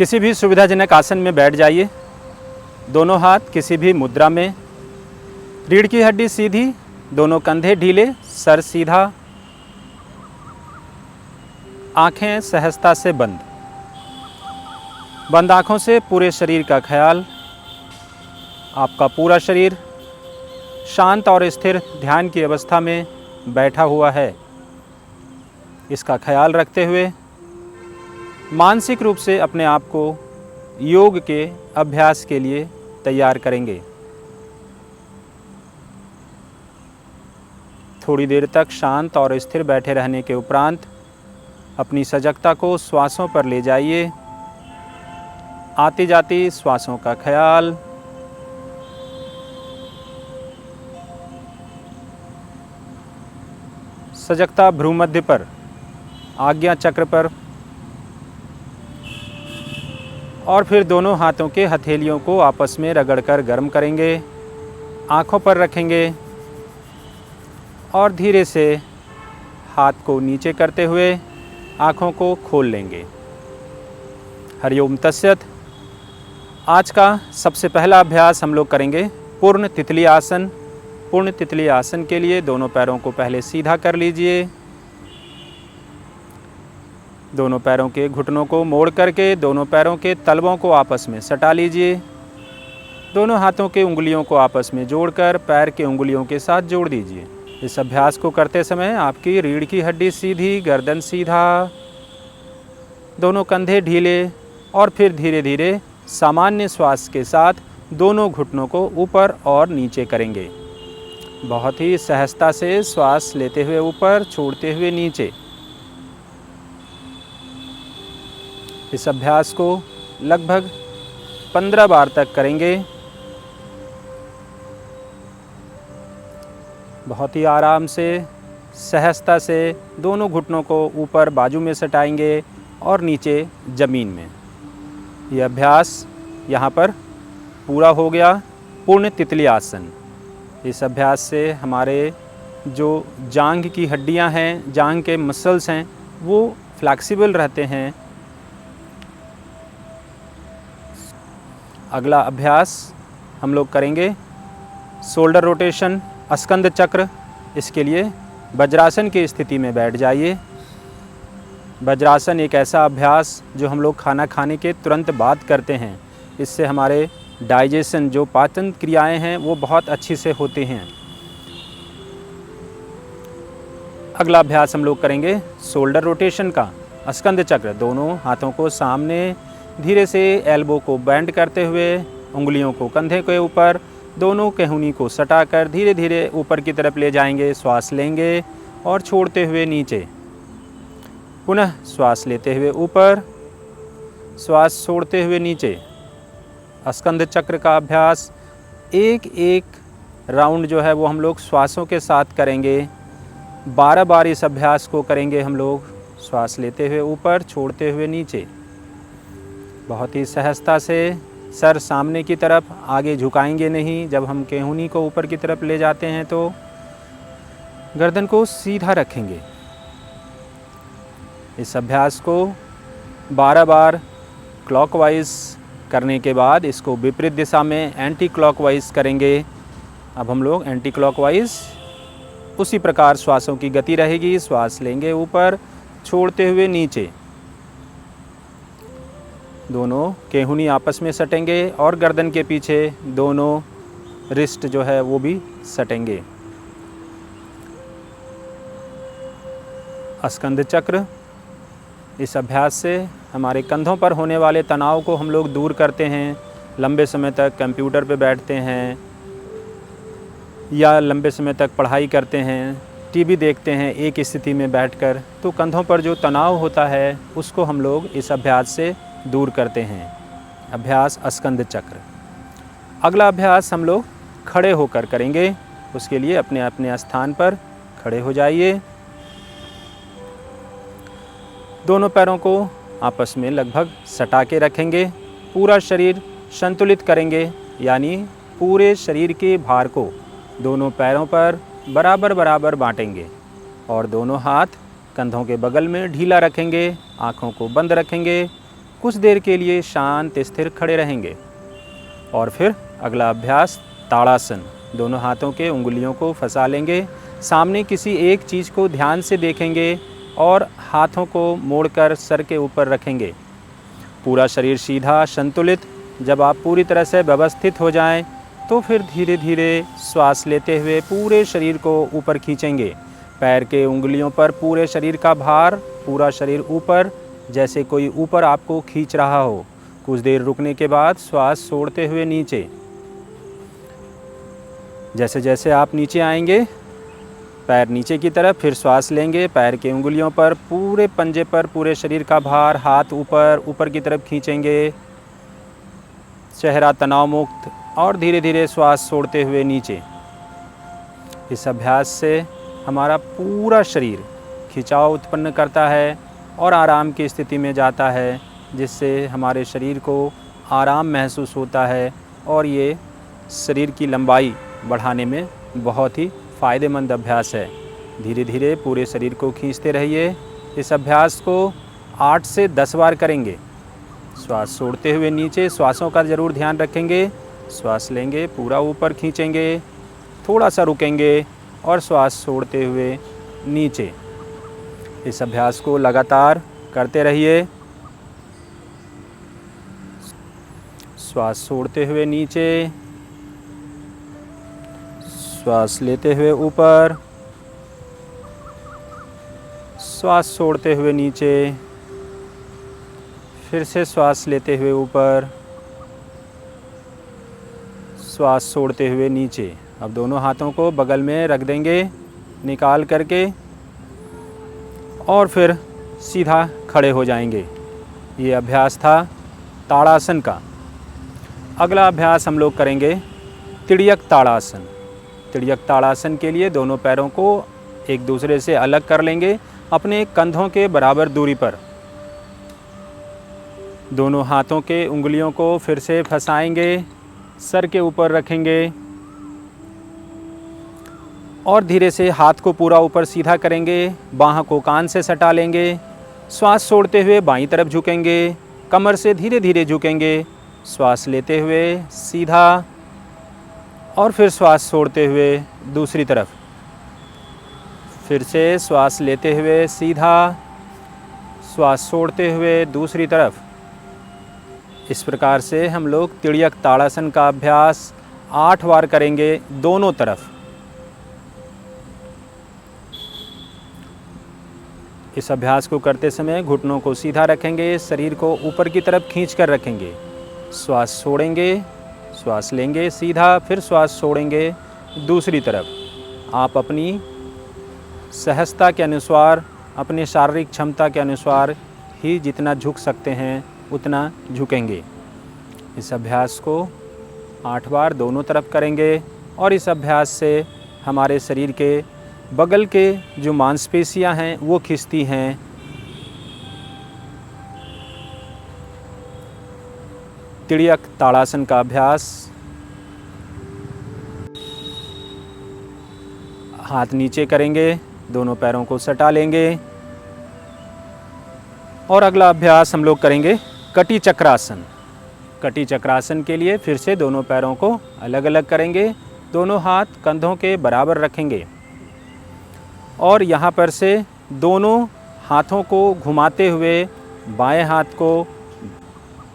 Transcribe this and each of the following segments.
किसी भी सुविधाजनक आसन में बैठ जाइए। दोनों हाथ किसी भी मुद्रा में, रीढ़ की हड्डी सीधी, दोनों कंधे ढीले, सर सीधा, आंखें सहजता से बंद। बंद आंखों से पूरे शरीर का ख्याल। आपका पूरा शरीर शांत और स्थिर ध्यान की अवस्था में बैठा हुआ है। इसका ख्याल रखते हुए मानसिक रूप से अपने आप को योग के अभ्यास के लिए तैयार करेंगे। थोड़ी देर तक शांत और स्थिर बैठे रहने के उपरांत अपनी सजगता को श्वासों पर ले जाइए। आती जाती श्वासों का ख्याल। सजगता भ्रूमध्य पर, आज्ञा चक्र पर, और फिर दोनों हाथों के हथेलियों को आपस में रगड़कर गर्म करेंगे। आँखों पर रखेंगे और धीरे से हाथ को नीचे करते हुए आँखों को खोल लेंगे। हरिओम तस्सत। आज का सबसे पहला अभ्यास हम लोग करेंगे पूर्ण तितली आसन। पूर्ण तितली आसन के लिए दोनों पैरों को पहले सीधा कर लीजिए। दोनों पैरों के घुटनों को मोड़ करके दोनों पैरों के तलवों को आपस में सटा लीजिए। दोनों हाथों के उंगलियों को आपस में जोड़कर पैर के उंगलियों के साथ जोड़ दीजिए। इस अभ्यास को करते समय आपकी रीढ़ की हड्डी सीधी, गर्दन सीधा, दोनों कंधे ढीले, और फिर धीरे धीरे सामान्य श्वास के साथ दोनों घुटनों को ऊपर और नीचे करेंगे। बहुत ही सहजता से श्वास लेते हुए ऊपर, छोड़ते हुए नीचे। इस अभ्यास को लगभग 15 बार तक करेंगे। बहुत ही आराम से, सहजता से दोनों घुटनों को ऊपर बाजू में सटाएंगे और नीचे ज़मीन में। यह अभ्यास यहाँ पर पूरा हो गया। पूर्ण तितली आसन। इस अभ्यास से हमारे जो जांघ की हड्डियाँ हैं, जांघ के मसल्स हैं, वो फ्लेक्सिबल रहते हैं। अगला अभ्यास हम लोग करेंगे शोल्डर रोटेशन, स्कंद चक्र। इसके लिए वज्रासन की स्थिति में बैठ जाइए। वज्रासन एक ऐसा अभ्यास जो हम लोग खाना खाने के तुरंत बाद करते हैं। इससे हमारे डाइजेशन, जो पाचन क्रियाएं हैं, वो बहुत अच्छी से होती हैं। अगला अभ्यास हम लोग करेंगे शोल्डर रोटेशन का, स्कंद चक्र। दोनों हाथों को सामने, धीरे से एल्बो को बेंड करते हुए, उंगलियों को कंधे के ऊपर, दोनों कहुनी को सटाकर धीरे धीरे ऊपर की तरफ ले जाएंगे। श्वास लेंगे और छोड़ते हुए नीचे। पुनः श्वास लेते हुए ऊपर, श्वास छोड़ते हुए नीचे। स्कंद चक्र का अभ्यास एक एक राउंड जो है वो हम लोग श्वासों के साथ करेंगे। 12 बार इस अभ्यास को करेंगे हम लोग। श्वास लेते हुए ऊपर, छोड़ते हुए नीचे। बहुत ही सहजता से सर सामने की तरफ, आगे झुकाएंगे नहीं। जब हम केहूनी को ऊपर की तरफ ले जाते हैं तो गर्दन को सीधा रखेंगे। इस अभ्यास को 12 बार क्लॉकवाइज करने के बाद इसको विपरीत दिशा में एंटी क्लॉकवाइज करेंगे। अब हम लोग एंटी क्लॉकवाइज उसी प्रकार श्वासों की गति रहेगी। श्वास लेंगे ऊपर, छोड़ते हुए नीचे। दोनों केहूनी आपस में सटेंगे और गर्दन के पीछे दोनों रिस्ट जो है वो भी सटेंगे। स्कंद चक्र। इस अभ्यास से हमारे कंधों पर होने वाले तनाव को हम लोग दूर करते हैं। लंबे समय तक कंप्यूटर पे बैठते हैं या लंबे समय तक पढ़ाई करते हैं, टीवी देखते हैं एक स्थिति में बैठकर, तो कंधों पर जो तनाव होता है उसको हम लोग इस अभ्यास से दूर करते हैं। अभ्यास स्कंद चक्र। अगला अभ्यास हम लोग खड़े होकर करेंगे। उसके लिए अपने अपने स्थान पर खड़े हो जाइए। दोनों पैरों को आपस में लगभग सटा के रखेंगे। पूरा शरीर संतुलित करेंगे, यानी पूरे शरीर के भार को दोनों पैरों पर बराबर बराबर बांटेंगे और दोनों हाथ कंधों के बगल में ढीला रखेंगे। आँखों को बंद रखेंगे। कुछ देर के लिए शांत स्थिर खड़े रहेंगे। और फिर अगला अभ्यास ताड़ासन। दोनों हाथों के उंगलियों को फंसा लेंगे, सामने किसी एक चीज़ को ध्यान से देखेंगे और हाथों को मोड़कर सर के ऊपर रखेंगे। पूरा शरीर सीधा संतुलित। जब आप पूरी तरह से व्यवस्थित हो जाएं, तो फिर धीरे धीरे श्वास लेते हुए पूरे शरीर को ऊपर खींचेंगे। पैर के उंगलियों पर पूरे शरीर का भार, पूरा शरीर ऊपर, जैसे कोई ऊपर आपको खींच रहा हो। कुछ देर रुकने के बाद श्वास छोड़ते हुए नीचे। जैसे जैसे आप नीचे आएंगे, पैर नीचे की तरफ, फिर श्वास लेंगे। पैर के उंगलियों पर, पूरे पंजे पर पूरे शरीर का भार, हाथ ऊपर ऊपर की तरफ खींचेंगे। चेहरा तनाव मुक्त और धीरे धीरे श्वास छोड़ते हुए नीचे। इस अभ्यास से हमारा पूरा शरीर खिंचाव उत्पन्न करता है और आराम की स्थिति में जाता है, जिससे हमारे शरीर को आराम महसूस होता है और ये शरीर की लंबाई बढ़ाने में बहुत ही फ़ायदेमंद अभ्यास है। धीरे धीरे पूरे शरीर को खींचते रहिए। इस अभ्यास को 8 से 10 बार करेंगे। श्वास छोड़ते हुए नीचे, श्वासों का ज़रूर ध्यान रखेंगे। श्वास लेंगे, पूरा ऊपर खींचेंगे, थोड़ा सा रुकेंगे और श्वास छोड़ते हुए नीचे। इस अभ्यास को लगातार करते रहिए। श्वास छोड़ते हुए नीचे, श्वास लेते हुए ऊपर, श्वास छोड़ते हुए नीचे, फिर से श्वास लेते हुए ऊपर, श्वास छोड़ते हुए नीचे। अब दोनों हाथों को बगल में रख देंगे निकाल करके और फिर सीधा खड़े हो जाएंगे। ये अभ्यास था ताड़ासन का। अगला अभ्यास हम लोग करेंगे तिर्यक ताड़ासन। तिर्यक ताड़ासन के लिए दोनों पैरों को एक दूसरे से अलग कर लेंगे, अपने कंधों के बराबर दूरी पर। दोनों हाथों के उंगलियों को फिर से फंसाएंगे, सर के ऊपर रखेंगे और धीरे से हाथ को पूरा ऊपर सीधा करेंगे। बाह को कान से सटा लेंगे। श्वास छोड़ते हुए बाईं तरफ झुकेंगे, कमर से धीरे धीरे झुकेंगे। श्वास लेते हुए सीधा और फिर श्वास छोड़ते हुए दूसरी तरफ। फिर से श्वास लेते हुए सीधा, श्वास छोड़ते हुए दूसरी तरफ। इस प्रकार से हम लोग तिर्यक ताड़ासन का अभ्यास 8 बार करेंगे दोनों तरफ। इस अभ्यास को करते समय घुटनों को सीधा रखेंगे, शरीर को ऊपर की तरफ खींच कर रखेंगे। श्वास छोड़ेंगे, श्वास लेंगे सीधा, फिर श्वास छोड़ेंगे दूसरी तरफ। आप अपनी सहजता के अनुसार, अपने शारीरिक क्षमता के अनुसार ही जितना झुक सकते हैं उतना झुकेंगे। इस अभ्यास को 8 बार दोनों तरफ करेंगे और इस अभ्यास से हमारे शरीर के बगल के जो मांसपेशियां हैं वो खिंचती हैं। तिर्यक ताड़ासन का अभ्यास। हाथ नीचे करेंगे, दोनों पैरों को सटा लेंगे और अगला अभ्यास हम लोग करेंगे कटी चक्रासन। कटी चक्रासन के लिए फिर से दोनों पैरों को अलग अलग करेंगे, दोनों हाथ कंधों के बराबर रखेंगे और यहाँ पर से दोनों हाथों को घुमाते हुए बाएं हाथ को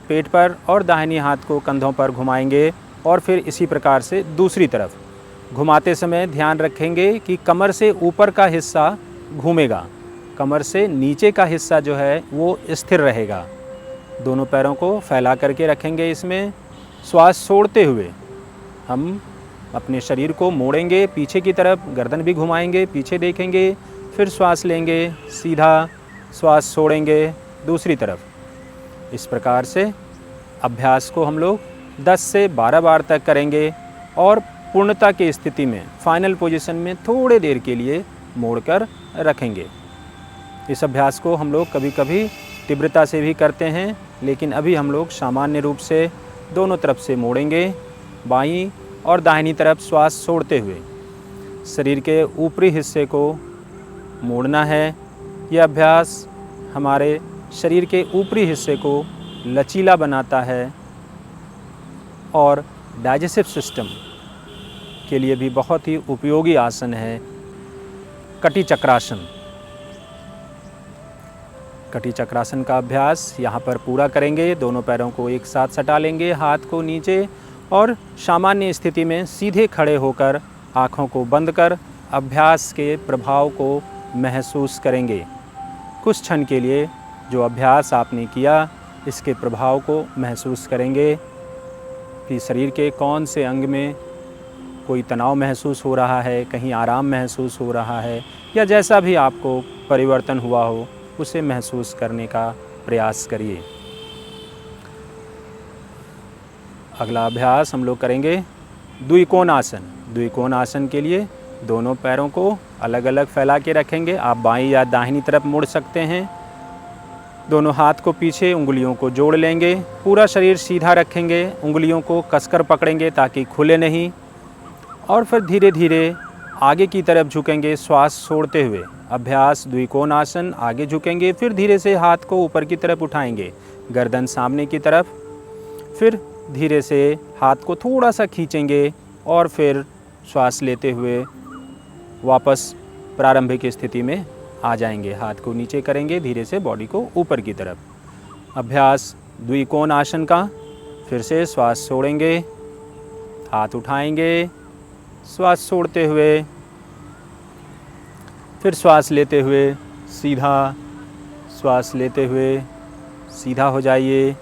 पेट पर और दाहिनी हाथ को कंधों पर घुमाएंगे और फिर इसी प्रकार से दूसरी तरफ। घुमाते समय ध्यान रखेंगे कि कमर से ऊपर का हिस्सा घूमेगा, कमर से नीचे का हिस्सा जो है वो स्थिर रहेगा। दोनों पैरों को फैला करके रखेंगे। इसमें श्वास छोड़ते हुए हम अपने शरीर को मोड़ेंगे पीछे की तरफ, गर्दन भी घुमाएंगे, पीछे देखेंगे, फिर श्वास लेंगे सीधा, श्वास छोड़ेंगे दूसरी तरफ। इस प्रकार से अभ्यास को हम लोग 10 से 12 बार तक करेंगे और पूर्णता की स्थिति में, फाइनल पोजीशन में थोड़े देर के लिए मोड़कर रखेंगे। इस अभ्यास को हम लोग कभी कभी तीव्रता से भी करते हैं, लेकिन अभी हम लोग सामान्य रूप से दोनों तरफ से मोड़ेंगे, बाईं और दाहिनी तरफ श्वास छोड़ते हुए शरीर के ऊपरी हिस्से को मोड़ना है। यह अभ्यास हमारे शरीर के ऊपरी हिस्से को लचीला बनाता है और डाइजेस्टिव सिस्टम के लिए भी बहुत ही उपयोगी आसन है कटी चक्रासन। कटी चक्रासन का अभ्यास यहाँ पर पूरा करेंगे। दोनों पैरों को एक साथ सटा लेंगे, हाथ को नीचे, और सामान्य स्थिति में सीधे खड़े होकर आँखों को बंद कर अभ्यास के प्रभाव को महसूस करेंगे। कुछ क्षण के लिए जो अभ्यास आपने किया इसके प्रभाव को महसूस करेंगे कि शरीर के कौन से अंग में कोई तनाव महसूस हो रहा है, कहीं आराम महसूस हो रहा है, या जैसा भी आपको परिवर्तन हुआ हो उसे महसूस करने का प्रयास करिए। अगला अभ्यास हम लोग करेंगे द्विकोण आसन। द्विकोण आसन के लिए दोनों पैरों को अलग अलग फैला के रखेंगे। आप बाईं या दाहिनी तरफ मुड़ सकते हैं। दोनों हाथ को पीछे, उंगलियों को जोड़ लेंगे। पूरा शरीर सीधा रखेंगे, उंगलियों को कसकर पकड़ेंगे ताकि खुले नहीं, और फिर धीरे धीरे आगे की तरफ झुकेंगे श्वास छोड़ते हुए। अभ्यास द्विकोण आसन। आगे झुकेंगे, फिर धीरे से हाथ को ऊपर की तरफ उठाएंगे, गर्दन सामने की तरफ, फिर धीरे से हाथ को थोड़ा सा खींचेंगे और फिर श्वास लेते हुए वापस प्रारंभिक स्थिति में आ जाएंगे। हाथ को नीचे करेंगे, धीरे से बॉडी को ऊपर की तरफ। अभ्यास द्विकोण आसन का। फिर से श्वास छोड़ेंगे, हाथ उठाएंगे, श्वास छोड़ते हुए, फिर श्वास लेते हुए सीधा, श्वास लेते हुए सीधा हो जाइए।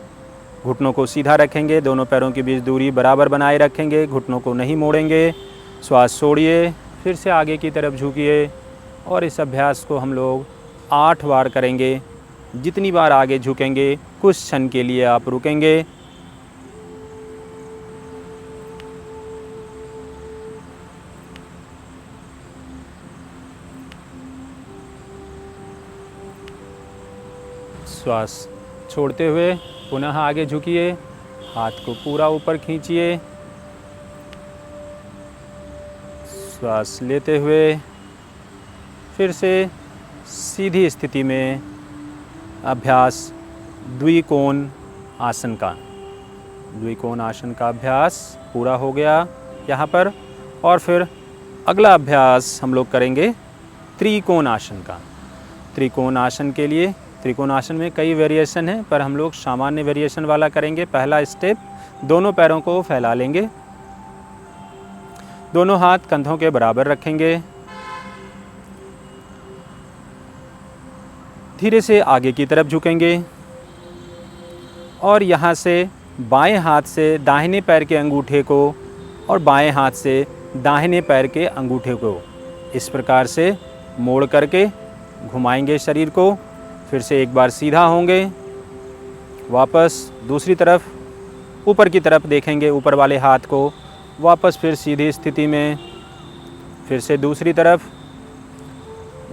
घुटनों को सीधा रखेंगे, दोनों पैरों के बीच दूरी बराबर बनाए रखेंगे, घुटनों को नहीं मोड़ेंगे। श्वास छोड़िए, फिर से आगे की तरफ झुकिए, और इस अभ्यास को हम लोग 8 बार करेंगे। जितनी बार आगे झुकेंगे कुछ क्षण के लिए आप रुकेंगे। श्वास छोड़ते हुए पुनः आगे झुकिए, हाथ को पूरा ऊपर खींचिए, श्वास लेते हुए फिर से सीधी स्थिति में अभ्यास द्विकोण आसन का। द्विकोण आसन का अभ्यास पूरा हो गया यहाँ पर। और फिर अगला अभ्यास हम लोग करेंगे त्रिकोण आसन का। त्रिकोण आसन के लिए, त्रिकोण आसन में कई वेरिएशन हैं, पर हम लोग सामान्य वेरिएशन वाला करेंगे। पहला स्टेप, दोनों पैरों को फैला लेंगे, दोनों हाथ कंधों के बराबर रखेंगे, धीरे से आगे की तरफ झुकेंगे, और यहाँ से बाएं हाथ से दाहिने पैर के अंगूठे को और बाएं हाथ से दाहिने पैर के अंगूठे को इस प्रकार से मोड़ करके घुमाएंगे शरीर को। फिर से एक बार सीधा होंगे, वापस दूसरी तरफ ऊपर की तरफ देखेंगे, ऊपर वाले हाथ को, वापस फिर सीधी स्थिति में, फिर से दूसरी तरफ।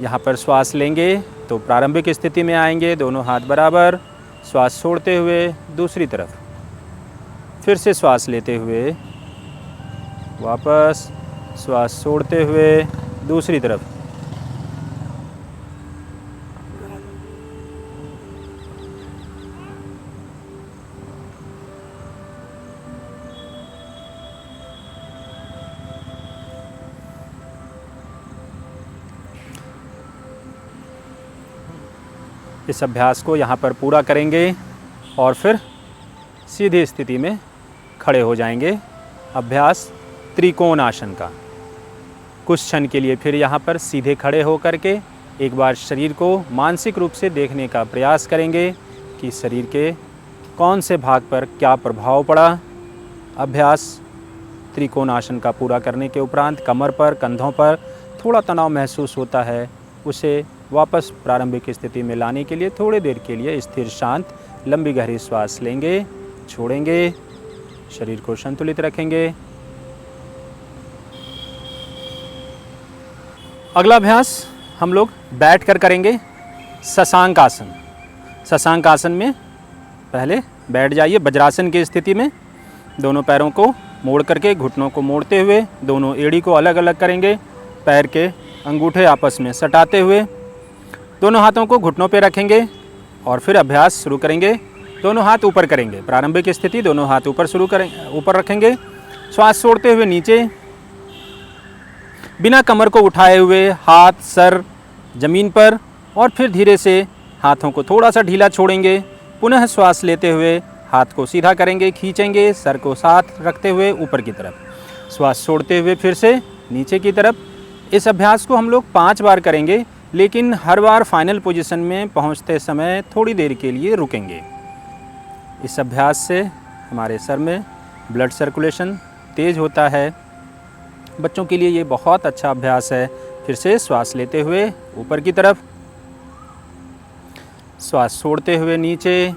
यहाँ पर श्वास लेंगे तो प्रारंभिक स्थिति में आएंगे, दोनों हाथ बराबर। श्वास छोड़ते हुए दूसरी तरफ, फिर से श्वास लेते हुए वापस, श्वास छोड़ते हुए दूसरी तरफ। इस अभ्यास को यहाँ पर पूरा करेंगे और फिर सीधी स्थिति में खड़े हो जाएंगे। अभ्यास त्रिकोण आसन का। कुछ क्षण के लिए फिर यहाँ पर सीधे खड़े हो करके एक बार शरीर को मानसिक रूप से देखने का प्रयास करेंगे कि शरीर के कौन से भाग पर क्या प्रभाव पड़ा। अभ्यास त्रिकोण आसन का पूरा करने के उपरांत कमर पर, कंधों पर थोड़ा तनाव महसूस होता है, उसे वापस प्रारंभिक स्थिति में लाने के लिए थोड़ी देर के लिए स्थिर शांत लंबी गहरी श्वास लेंगे, छोड़ेंगे, शरीर को संतुलित रखेंगे। अगला अभ्यास हम लोग बैठ कर करेंगे शशांक आसन। शशांक आसन में पहले बैठ जाइए वज्रासन की स्थिति में। दोनों पैरों को मोड़ करके, घुटनों को मोड़ते हुए दोनों एड़ी को अलग अलग करेंगे, पैर के अंगूठे आपस में सटाते हुए दोनों हाथों को घुटनों पे रखेंगे और फिर अभ्यास शुरू करेंगे दोनों हाथ ऊपर करेंगे। प्रारंभिक स्थिति, दोनों हाथ ऊपर रखेंगे। श्वास छोड़ते हुए नीचे, बिना कमर को उठाए हुए हाथ सर जमीन पर, और फिर धीरे से हाथों को थोड़ा सा ढीला छोड़ेंगे। पुनः श्वास लेते हुए हाथ को सीधा करेंगे, खींचेंगे, सर को साथ रखते हुए ऊपर की तरफ। श्वास छोड़ते हुए फिर से नीचे की तरफ। इस अभ्यास को हम लोग 5 बार करेंगे, लेकिन हर बार फाइनल पोजीशन में पहुंचते समय थोड़ी देर के लिए रुकेंगे। इस अभ्यास से हमारे सर में ब्लड सर्कुलेशन तेज़ होता है। बच्चों के लिए ये बहुत अच्छा अभ्यास है। फिर से श्वास लेते हुए ऊपर की तरफ, श्वास छोड़ते हुए नीचे,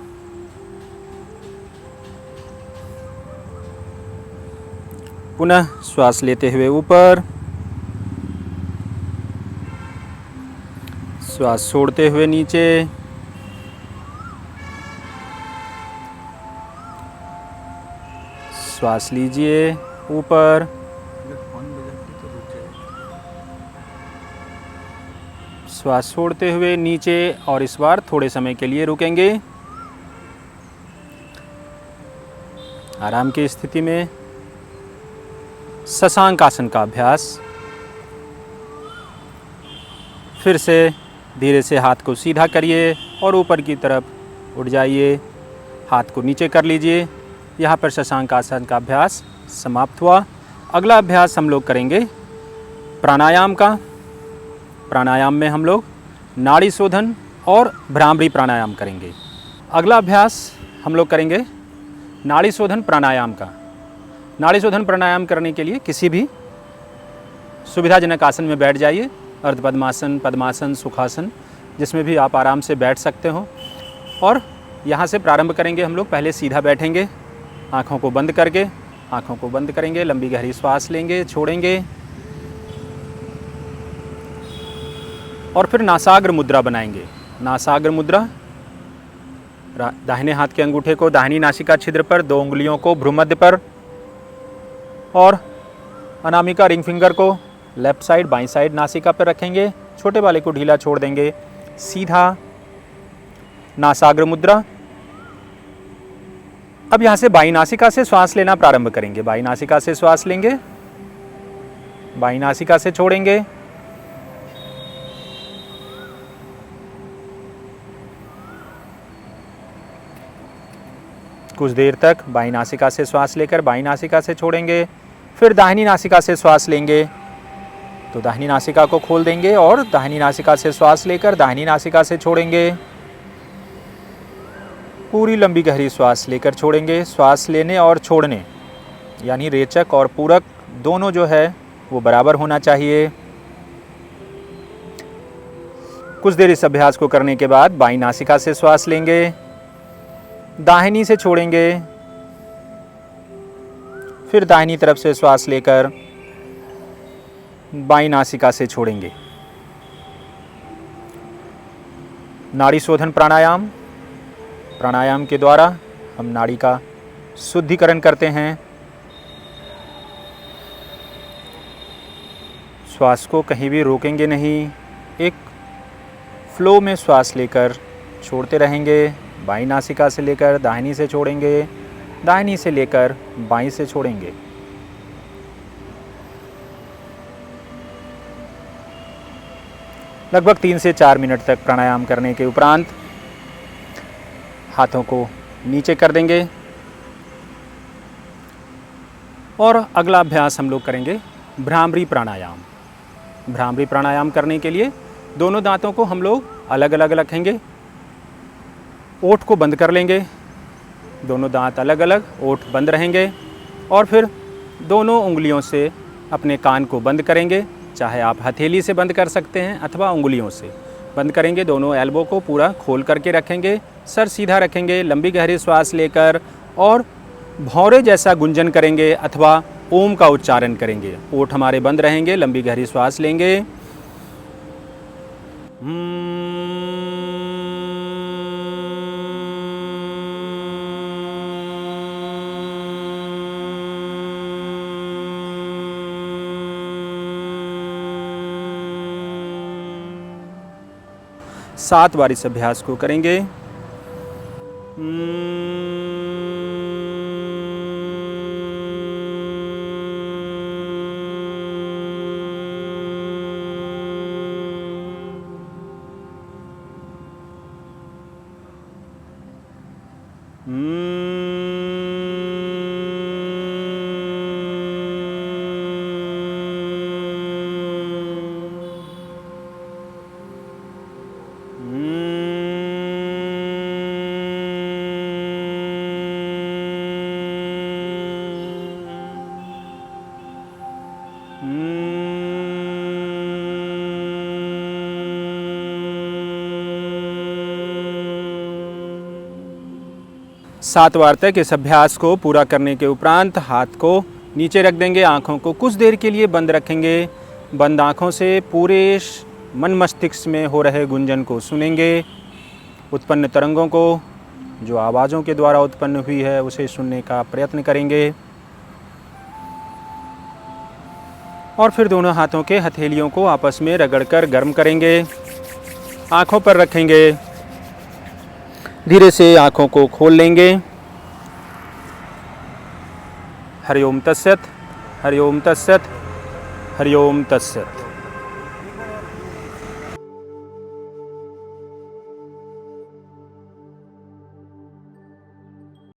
पुनः श्वास लेते हुए ऊपर, श्वास छोड़ते हुए नीचे, श्वास लीजिए ऊपर, श्वास छोड़ते हुए नीचे, और इस बार थोड़े समय के लिए रुकेंगे। आराम की स्थिति में शशांक आसन का अभ्यास। फिर से धीरे से हाथ को सीधा करिए और ऊपर की तरफ उठ जाइए। हाथ को नीचे कर लीजिए। यहाँ पर शशांक आसन का अभ्यास समाप्त हुआ। अगला अभ्यास हम लोग करेंगे प्राणायाम का। प्राणायाम में हम लोग नाड़ी शोधन और भ्रामरी प्राणायाम करेंगे। अगला अभ्यास हम लोग करेंगे नाड़ी शोधन प्राणायाम का। नाड़ी शोधन प्राणायाम करने के लिए किसी भी सुविधाजनक आसन में बैठ जाइए। अर्ध पद्मासन, पद्मासन, सुखासन, जिसमें भी आप आराम से बैठ सकते हो। और यहाँ से प्रारंभ करेंगे हम लोग। पहले सीधा बैठेंगे, आँखों को बंद करके, आँखों को बंद करेंगे, लंबी गहरी श्वास लेंगे, छोड़ेंगे, और फिर नासाग्र मुद्रा बनाएंगे। नासाग्र मुद्रा, दाहिने हाथ के अंगूठे को दाहिनी नासिका छिद्र पर, 2 उंगलियों को भ्रूमध्य पर, और अनामिका रिंग फिंगर को लेफ्ट साइड बाईं साइड नासिका पर रखेंगे। छोटे वाले को ढीला छोड़ देंगे। सीधा नासाग्र मुद्रा। अब यहाँ से बाईं नासिका से श्वास लेना प्रारंभ करेंगे। बाईं नासिका से श्वास लेंगे, बाईं नासिका से छोड़ेंगे। कुछ देर तक बाईं नासिका से श्वास लेकर बाईं नासिका से छोड़ेंगे। फिर दाहिनी नासिका से श्वास लेंगे तो दाहिनी नासिका को खोल देंगे और दाहिनी नासिका से श्वास लेकर दाहिनी नासिका से छोड़ेंगे। पूरी लंबी गहरी श्वास लेकर छोड़ेंगे। श्वास लेने और छोड़ने यानी रेचक और पूरक दोनों जो है वो बराबर होना चाहिए। कुछ देर इस अभ्यास को करने के बाद बाईं नासिका से श्वास लेंगे, दाहिनी से छोड़ेंगे, फिर दाहिनी तरफ से श्वास लेकर बाईं नासिका से छोड़ेंगे। नाड़ी शोधन प्राणायाम। प्राणायाम के द्वारा हम नाड़ी का शुद्धिकरण करते हैं। श्वास को कहीं भी रोकेंगे नहीं, एक फ्लो में श्वास लेकर छोड़ते रहेंगे। बाईं नासिका से लेकर दाहिनी से छोड़ेंगे, दाहिनी से लेकर बाईं से छोड़ेंगे। लगभग 3 से 4 मिनट तक प्राणायाम करने के उपरांत हाथों को नीचे कर देंगे और अगला अभ्यास हम लोग करेंगे भ्रामरी प्राणायाम। भ्रामरी प्राणायाम करने के लिए दोनों दांतों को हम लोग अलग अलग रखेंगे, ओठ को बंद कर लेंगे। दोनों दांत अलग अलग, ओठ बंद रहेंगे और फिर दोनों उंगलियों से अपने कान को बंद करेंगे। चाहे आप हथेली से बंद कर सकते हैं अथवा उंगलियों से बंद करेंगे। दोनों एल्बो को पूरा खोल करके रखेंगे, सर सीधा रखेंगे, लंबी गहरी श्वास लेकर और भौरे जैसा गुंजन करेंगे अथवा ओम का उच्चारण करेंगे। ओठ हमारे बंद रहेंगे, लंबी गहरी श्वास लेंगे। सात बार इस अभ्यास को करेंगे। सात बार तक इस अभ्यास को पूरा करने के उपरांत हाथ को नीचे रख देंगे, आँखों को कुछ देर के लिए बंद रखेंगे। बंद आँखों से पूरे मन मस्तिष्क में हो रहे गुंजन को सुनेंगे, उत्पन्न तरंगों को जो आवाज़ों के द्वारा उत्पन्न हुई है उसे सुनने का प्रयत्न करेंगे। और फिर दोनों हाथों के हथेलियों को आपस में रगड़कर गर्म करेंगे, आँखों पर रखेंगे, धीरे से आँखों को खोल लेंगे। हरि ओम तत्सत, हरि ओम तत्सत, हरि ओम तत्सत।